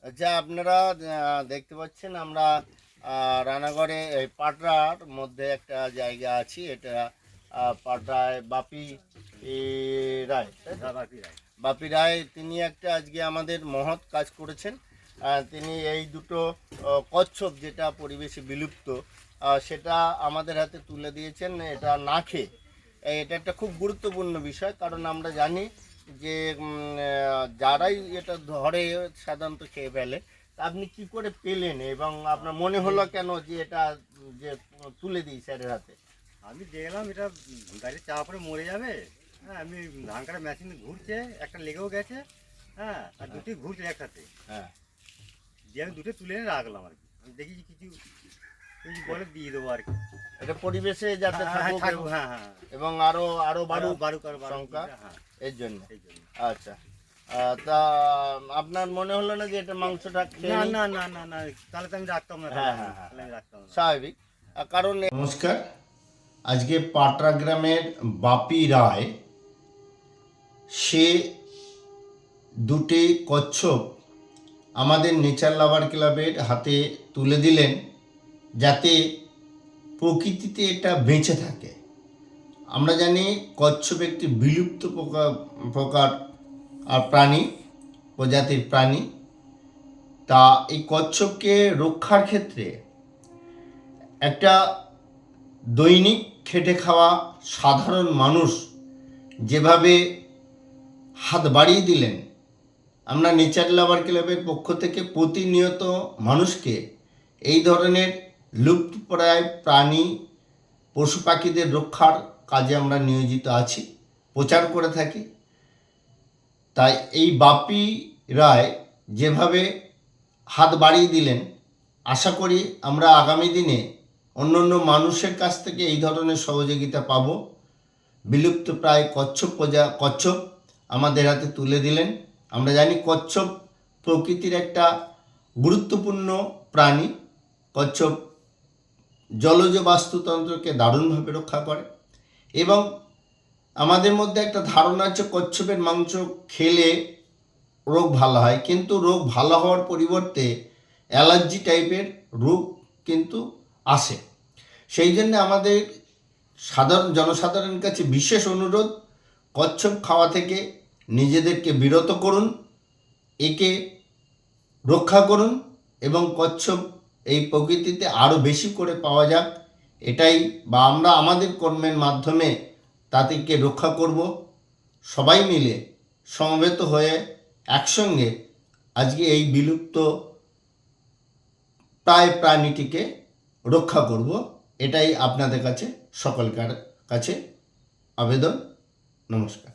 আচ্ছা, আপনারা দেখতে পাচ্ছেন আমরা রানাগড়ে এই পাটরার মধ্যে একটা জায়গা আছি। এটা পাটরায় বাপি রায়, তাই তো? বাপি রায় তিনি একটা আজকে আমাদের মহৎ কাজ করেছেন। তিনি এই দুটো কচ্ছপ যেটা পরিবেশে বিলুপ্ত সেটা আমাদের হাতে তুলে দিয়েছেন। এটা না খেয়ে এটা একটা খুব গুরুত্বপূর্ণ বিষয়, কারণ আমরা জানি যে যারাই এটা ধরে সাধারণত খেয়ে ফেলে। তা আপনি কি করে পেলেন এবং আপনার মনে হলো কেন যে এটা যে তুলে দিই স্যারের হাতে? আমি দেখলাম এটা গাড়ি চাপা পরে মরে যাবে। হ্যাঁ, আমি ধান কাটা মেশিন ঘুরছে, একটা লেগেও গেছে। হ্যাঁ, আর দুটি ঘুরছে একসাথে। হ্যাঁ, দিয়ে আমি দুটো তুলে এনে রাখলাম আর কি। আমি দেখি যে কিছু কিছু বলে দিয়ে দেবো আর কি। এটা পরিবেশে যাতে থাকুক হ্যাঁ হ্যাঁ, এবং আরো আরো বাড়ুক বারুক আর সংখ্যা, হ্যাঁ, এর জন্য। এই জন্য। আচ্ছা, তা আপনার মনে হলো না যে এটা মাংসটা খেয়ে না নিই? না না না না, তাহলে তো আমি রাখতাম না। হ্যাঁ হ্যাঁ হ্যাঁ, তাহলে আমি রাখতাম না। স্বাভাবিক। কারণ নমস্কার, আজকে পাটরা গ্রামের বাপি রায় সে দুটি কচ্ছপ আমাদের নেচার লাভার ক্লাবের হাতে তুলে দিলেন, যাতে প্রকৃতিতে এটা বেঁচে থাকে। আমরা জানি কচ্ছপ একটি বিলুপ্ত প্রকার প্রাণী, প্রজাতির প্রাণী। তা এই কচ্ছপকে রক্ষার ক্ষেত্রে একটা দৈনিক খেটে খাওয়া সাধারণ মানুষ যেভাবে হাত বাড়িয়ে দিলেন, আমরা নেচার লাভার ক্লাবের পক্ষ থেকে প্রতিনিয়ত মানুষকে এই ধরনের লুপ্তপ্রায় প্রাণী পশু পাখিদের রক্ষার কাজে আমরা নিয়োজিত আছি, প্রচার করে থাকি। তাই এই বাপি রায় যেভাবে হাত বাড়িয়ে দিলেন, আশা করি আমরা আগামী দিনে অন্য অন্য মানুষের কাছ থেকে এই ধরনের সহযোগিতা পাব। বিলুপ্ত প্রায় কচ্ছপ আমাদের হাতে তুলে দিলেন। আমরা জানি কচ্ছপ প্রকৃতির একটা গুরুত্বপূর্ণ প্রাণী। কচ্ছপ জলজ বাস্তুতন্ত্রকে দারুণভাবে রক্ষা করে এবং আমাদের মধ্যে একটা ধারণা আছে কচ্ছপের মাংস খেলে রোগ ভালো হয়, কিন্তু রোগ ভালো হওয়ার পরিবর্তে অ্যালার্জি টাইপের রোগ কিন্তু আসে। সেই জন্য আমাদের জনসাধারণের কাছে বিশেষ অনুরোধ, কচ্ছপ খাওয়া থেকে নিজেদেরকে বিরত করুন, একে রক্ষা করুন এবং কচ্ছপ এই প্রকৃতিতে আরও বেশি করে পাওয়া যাক, এটাই বা আমরা আমাদের কর্মের মাধ্যমে তাদেরকে রক্ষা করব। সবাই মিলে সমবেত হয়ে একসঙ্গে আজকে এই বিলুপ্ত প্রায় প্রাণীটিকে রক্ষা করব, এটাই আপনাদের কাছে সকলকার কাছে আবেদন। নমস্কার।